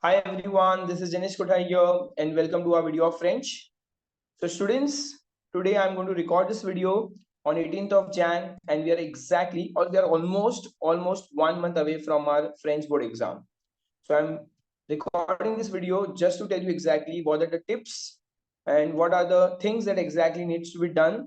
Hi everyone, this is Janish Kothai here and welcome to our video of French. So students, today I'm going to record this video on 18th of Jan and we are exactly or we are almost 1 month away from our French board exam. So I'm recording this video just to tell you exactly what are the tips and what are the things that exactly needs to be done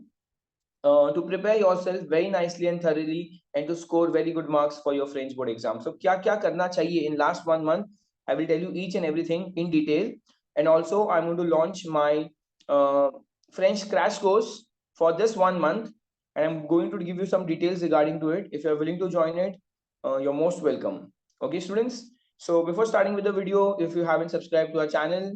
to prepare yourself very nicely and thoroughly and to score very good marks for your French board exam. So क्या क्या करना चाहिए in last 1 month? I will tell you each and everything in detail. And also I'm going to launch my uh, French crash course for this 1 month, and I'm going to give you some details regarding to it. If you're willing to join it, you're most welcome. Okay, students. So before starting with the video, if you haven't subscribed to our channel,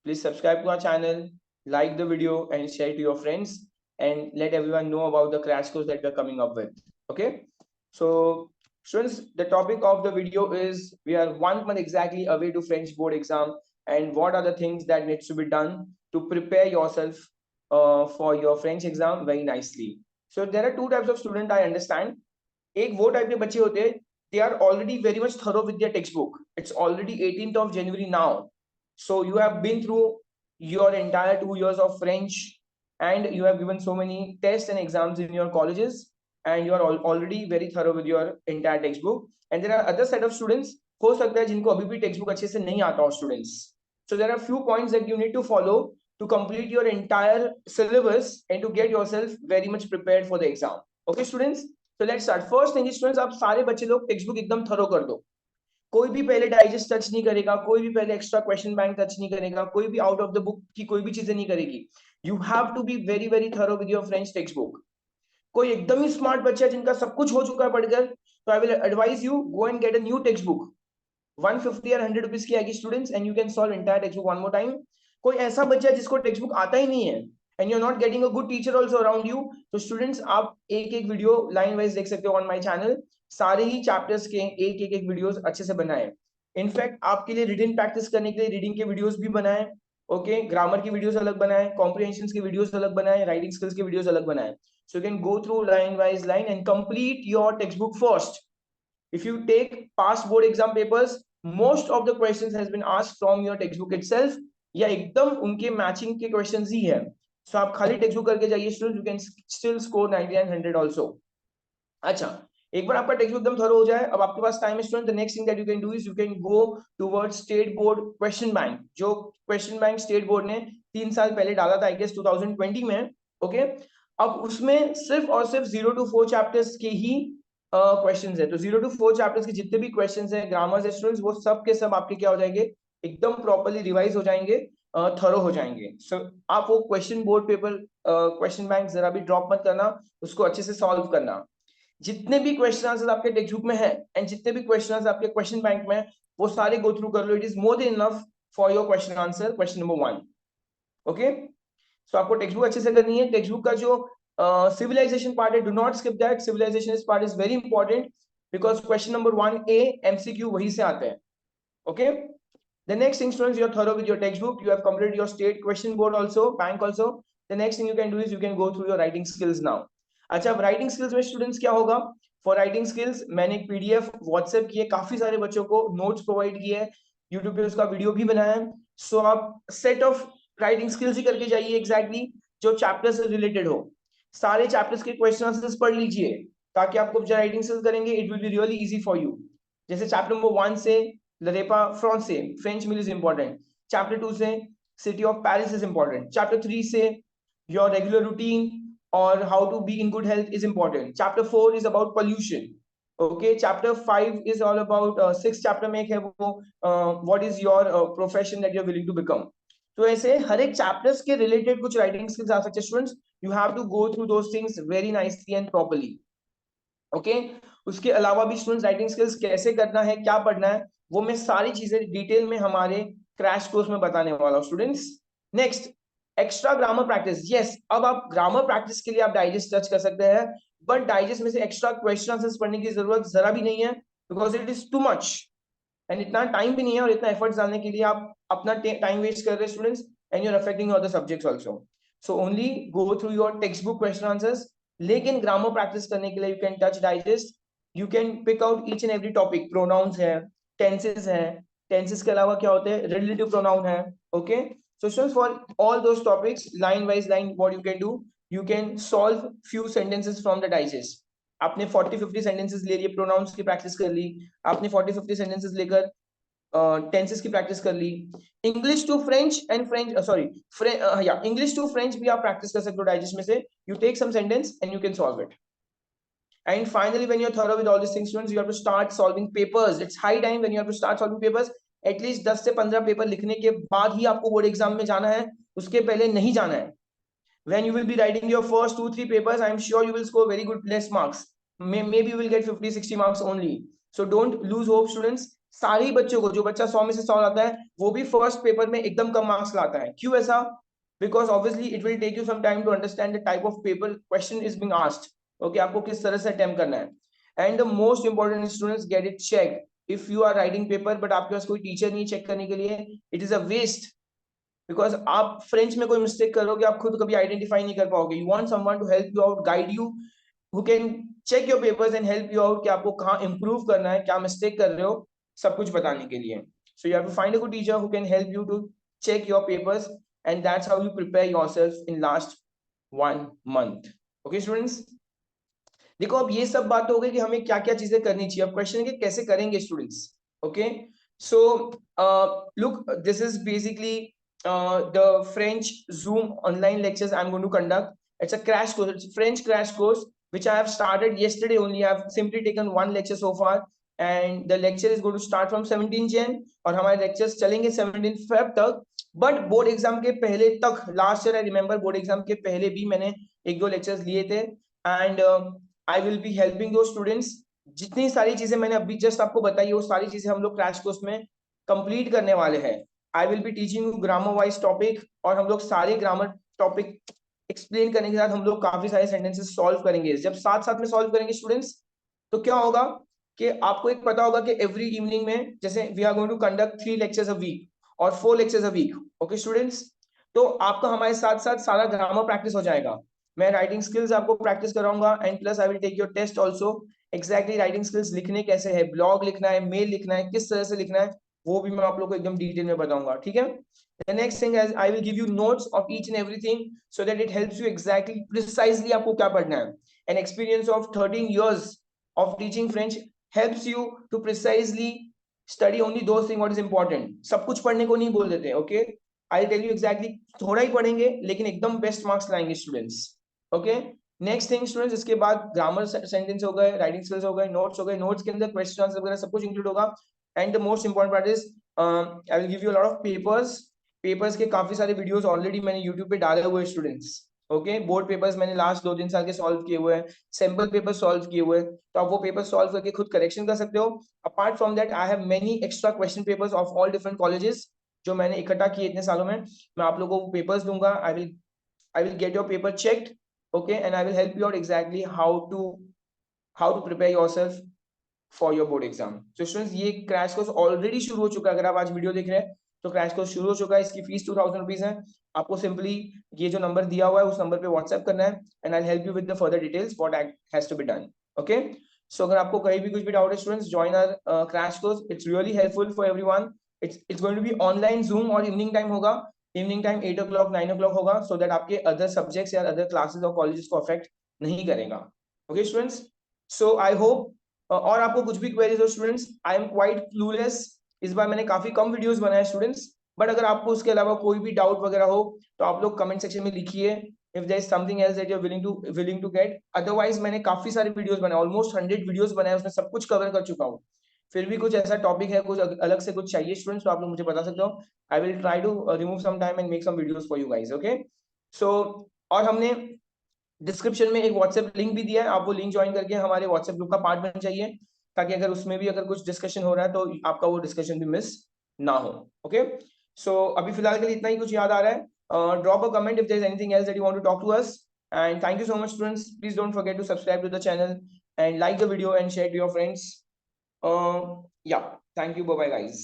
please subscribe to our channel, like the video, and share it to your friends and let everyone know about the crash course that we're coming up with. Okay, so students, the topic of the video is we are 1 month exactly away to French board exam, and what are the things that needs to be done to prepare yourself for your French exam very nicely. So there are two types of student I understand. एक वो type के बच्चे होते हैं, they are already very much thorough with their textbook. It's already 18th of January now, so you have been through your entire 2 years of French, and you have given so many tests and exams in your colleges, and you are already very thorough with your entire textbook. And there are other set of students, हो सकता है जिनको अभी भी text book अच्छे से नहीं आता हो students. So there are few points that you need to follow to complete your entire syllabus and to get yourself very much prepared for the exam. Okay students, so let's start. First thing is students, आप सारे बच्चे लोग text book एकदम thorough कर दो. कोई भी पहले डाइजेस्ट टच नहीं करेगा, कोई भी पहले एक्स्ट्रा क्वेश्चन बैंक टच नहीं करेगा, कोई भी आउट ऑफ द बुक की कोई भी चीजें नहीं करेगी. You have to be very very thorough with your French textbook. कोई एकदम ही स्मार्ट बच्चा है जिनका सब कुछ हो चुका है पढ़कर, तो I will advise you go and get a new text book. 150 और 100 रुपीज की आएगी students, and you can solve entire text book one more time. कोई ऐसा बच्चा है जिसको टेक्स्ट बुक आता ही नहीं है and you are not getting a good teacher also around you, तो स्टूडेंट्स आप एक एक वीडियो लाइन वाइज देख सकते हो ऑन माई चैनल. सारे ही चैप्टर्स के एक वीडियोस अच्छे से बनाए. इनफैक्ट आपके लिए रीडिंग प्रैक्टिस करने के लिए रीडिंग के वीडियोस भी बनाए. ओके, ग्रामर की वीडियोस अलग बनाए, कॉम्प्रिहेंशन की वीडियोस अलग बनाए, राइटिंग स्किल्स की वीडियोस अलग बनाए. So you can go through line wise line and complete your textbook first. If you take past board exam papers, most of the questions has been asked from your textbook itself, या एकदम उनके matching के questions ही है. सो आप खाली text book करके जाइए student, you can still score 90 and 100 also. अच्छा, एक बार आपका टेक्स्ट बुक एकदम थरो हो जाए, अब आपके पास टाइम है student, the next thing that you can do is you can go towards state board question bank. जो क्वेश्चन बैंक स्टेट बोर्ड ने 3 साल पहले डाला था, आई गेस 2020 में. ओके, अब उसमें सिर्फ और सिर्फ 0 to 4 चैप्टर्स के ही क्वेश्चंस है. तो 0 to 4 चैप्टर्स के जितने भी क्वेश्चंस है, ग्रामर है स्टूडेंट्स, वो सब के सब आपके क्या हो जाएंगे, एकदम प्रॉपर्ली रिवाइज हो जाएंगे, थरो हो जाएंगे. सो आप वो question board paper question bank जरा भी ड्रॉप मत करना, उसको अच्छे से सॉल्व करना. जितने भी क्वेश्चन आंसर आपके टेक्स्ट बुक में है एंड जितने भी क्वेश्चन आंसर आपके क्वेश्चन बैंक में, वो सारे गो थ्रू कर लो. It is more than enough for your question answer question number 1. Okay, so आपको टेक्स्ट बुक अच्छे से करनी है. टेक्स्ट बुक का जो सिविलाइजेशन पार्ट है, do not skip that. Civilisation is part is very important because question number 1A MCQ वही से आते हैं. Okay, the next thing students, you're thorough with your textbook, you have completed your state question board also, bank also. The next thing you can do is you can go through your writing skills now. अच्छा, अब writing skills में students क्या होगा, for writing skills मैंने एक PDF WhatsApp की है, काफी सारे बच्चों को नोट्स प्रोवाइड किए हैं, यूट्यूब पे उसका वीडियो भी बनाया है. सो आप सेट ऑफ राइटिंग स्किल्स ही करके जाइए एग्जैक्टली जो चैप्टर से रिलेटेड हो. सारे चैप्टर्स के क्वेश्चन आंसर्स पढ़ लीजिए ताकि आपको जब राइटिंग स्किल्स करेंगे it will be really easy for you. जैसे चैप्टर नंबर 1 से लरेपा फ्रांस से French meal is important. Chapter 2 से city of Paris is important. Chapter 3 से योर रेगुलर रूटीन और how to be in good health is important. Chapter 4 is about pollution. Okay, chapter 5 is all about 6 chapter में एक है वो what is your profession that you are willing to become. तो ऐसे हर एक chapters के related कुछ राइटिंग स्किल्स आ सकते हैं students. You have to go through those things very nicely and properly. Okay, उसके अलावा भी स्टूडेंट्स राइटिंग स्किल्स कैसे करना है, क्या पढ़ना है, वो मैं सारी चीजें डिटेल में हमारे क्रैश कोर्स में बताने वाला हूँ students. Next, extra grammar practice. Yes, अब आप ग्रामर प्रैक्टिस के लिए आप डाइजेस्ट टच कर सकते हैं, बट डाइजेस्ट में से एक्स्ट्रा क्वेश्चन आंसर्स पढ़ने की जरूरत जरा भी नहीं है because it is too much and इतना टाइम भी नहीं है और इतना एफर्ट्स डालने के लिए आप अपना टाइम वेस्ट कर रहे हैं students, and you are affecting other subjects also. So only go through your textbook question answers. लेकिन ग्रामर प्रैक्टिस करने के लिए you can touch digest, you can pick out each and every topic. Pronouns है, tenses है, tenses के अलावा क्या होते हैं, रिलेटिव प्रोनाउन है. Okay, so students, for all those topics, line wise line, what you can do, you can solve few sentences from the digest. आपने 40-50 sentences ले लिए, प्रोनाउंस की प्रैक्टिस कर ली, आपने 40-50 सेंटेंसेस लेकर टेंसेस की प्रैक्टिस कर ली. English to French and French, sorry, English to French भी आप प्रैक्टिस कर सकते हो डाइजेस्ट में से. You take some sentence and you can solve it. And finally, when you're thorough with all these things, students, you have to start solving papers. It's high time when you have to start solving papers. At least 10 से 15 paper लिखने के बाद ही आपको board exam में जाना है, उसके पहले नहीं जाना है. When you will be writing your first 2-3 papers, I'm sure you will score very good less marks. Maybe you will get 50-60 marks only. So don't lose hope, students. सारे ही बच्चों को, जो बच्चा 100 में से 100 लाता है, वो भी फर्स्ट पेपर में एकदम कम मार्क्स लाता है. क्यों ऐसा? Because obviously it will take you some time to understand the type of paper question is being asked. Okay, आपको किस तरह से अटेम्प्ट करना है. And the most important, students, get it checked. If you are writing paper but आपके पास कोई teacher नहीं check करने के लिए, it is a waste. Because आप फ्रेंच में कोई मिस्टेक करोगे, आप खुद कभी आइडेंटिफाई नहीं कर पाओगे. You want someone to help you out, guide you, who can check your papers and help you out कि आपको कहाँ इंप्रूव करना है, क्या मिस्टेक कर रहे हो, सब कुछ बताने के लिए. So you have to find a good teacher who can help you to check your papers, and that's how you prepare yourself in last 1 month. Okay students, देखो अब ये सब बात हो गई कि हमें क्या क्या चीजें करनी चाहिए. अब क्वेश्चन है कि कैसे करेंगे students. Okay, so look, this is basically the French Zoom online lectures I'm going to conduct. It's a crash course. It's a French crash course which I have started yesterday only. I have simply taken one lecture so far, and the lecture is going to start from 17 Jan और हमारे lectures चलेंगे 17 Feb तक. But board exam के पहले तक, last year I remember, board exam के पहले भी मैंने 1-2 लेक्चर्स लिए थे. And I will be helping दो स्टूडेंट्स. जितनी सारी चीजें मैंने अभी जस्ट आपको बताई, वो सारी चीजें हम लोग क्रैश कोर्स में कंप्लीट करने वाले हैं. I will be teaching you grammar wise topic, और हम लोग सारे ग्रामर टॉपिक एक्सप्लेन करने के साथ हम लोग काफी सारे सेंटेंसेस सॉल्व करेंगे. जब साथ साथ में सॉल्व करेंगे स्टूडेंट्स, तो क्या होगा कि आपको एक पता होगा कि एवरी इवनिंग में, जैसे we are going to conduct 3 lectures a week और 4 lectures a week. Okay students, तो आपका हमारे साथ साथ सारा ग्रामर प्रैक्टिस हो जाएगा. मैं राइटिंग स्किल्स आपको प्रैक्टिस कराऊंगा, and plus I will take your test also. Exactly writing skills लिखने कैसे है, ब्लॉग लिखना है, मेल लिखना है, किस तरह से लिखना है, वो भी मैं आप लोग को एकदम डिटेल में बताऊंगा. ठीक है. The next thing is I will give you notes of each and everything so that it helps you exactly precisely आपको क्या पढ़ना है. An experience of 13 years of teaching French helps you to precisely study only those things what is important. सब कुछ पढ़ने को नहीं बोल देते. Okay, I'll tell you exactly, थोड़ा ही पढ़ेंगे लेकिन एकदम बेस्ट मार्क्स लाएंगे students. Okay, next thing students, इसके बाद ग्रामर सेंटेंस हो गए, राइटिंग स्किल्स हो गए, नोट्स हो गए. नोट्स के अंदर क्वेश्चन आंसर वगैरह सब कुछ इंक्लूड होगा. And the most important part is I will give you a lot of papers. Papers के काफी सारे वीडियोस ऑलरेडी मैंने यूट्यूब पे डाले हुए हैं स्टूडेंट्स. ओके, बोर्ड पेपर्स मैंने लास्ट 2-3 साल के सॉल्व किए हुए हैं, सैंपल पेपर सॉल्व किए हुए हैं, तो आप वो पेपर सॉल्व करके खुद करेक्शन कर सकते हो. Apart from that I have many extra question papers of all different colleges जो मैंने इकट्ठा किए इतने सालों में. मैं आप लोगों को पेपर्स दूंगा. I will get your paper checked. Okay, and I will help you out exactly how to prepare yourself for your board exam. So students, ये क्रैश कोर्स ऑलरेडी शुरू हो चुका है. अगर आप आज वीडियो देख रहे हैं तो क्रैश कोर्स शुरू हो चुका है. इसकी फीस 2000 रुपीज है. आपको सिंपली ये जो नंबर दिया हुआ है उस नंबर पे व्हाट्सएप करना है, and I help you with the further details what has to be done. Okay, so अगर आपको कहीं भी कुछ भी डाउट है students, join our crash course. It's really helpful for everyone. It's going to be online Zoom और evening time होगा. Evening time 8 o'clock 9 o'clock होगा, सो दैट आपके अदर सब्जेक्ट्स या अदर क्लासेस और कॉलेजेस को अफेक्ट नहीं करेगा. Okay students, so I hope. और आपको कुछ भी क्वेरीज हो students, I am quite clueless. इस बार मैंने काफी कम वीडियोस बनाए स्टूडेंट्स, बट अगर आपको उसके अलावा कोई भी डाउट वगैरह हो तो आप लोग कमेंट सेक्शन में लिखिए. If there is something else that you are willing to get. Otherwise मैंने काफी सारे वीडियोस बनाए, ऑलमोस्ट 100 वीडियोस बनाए, उसमें सब कुछ कवर कर चुका हूँ. फिर भी कुछ ऐसा टॉपिक है, कुछ अलग से कुछ चाहिए स्टूडेंट्स, तो आप लोग मुझे बता सकते हो. I will try to remove some time and make some videos for you guys. Okay, so और हमने डिस्क्रिप्शन में एक व्हाट्सएप लिंक भी दिया है. आप वो लिंक ज्वाइन करके हमारे व्हाट्सएप ग्रुप का पार्ट बन जाइए, ताकि अगर उसमें भी अगर कुछ डिस्कशन हो रहा है तो आपका वो डिस्कशन भी मिस ना हो. ओके, सो अभी फिलहाल के लिए इतना ही कुछ याद आ रहा है. Drop a comment if there is anything else that you want to talk to us. And thank you so much students. Please don't forget to subscribe to the channel and like the video and share to your friends. Yeah, thank you. Bye bye guys.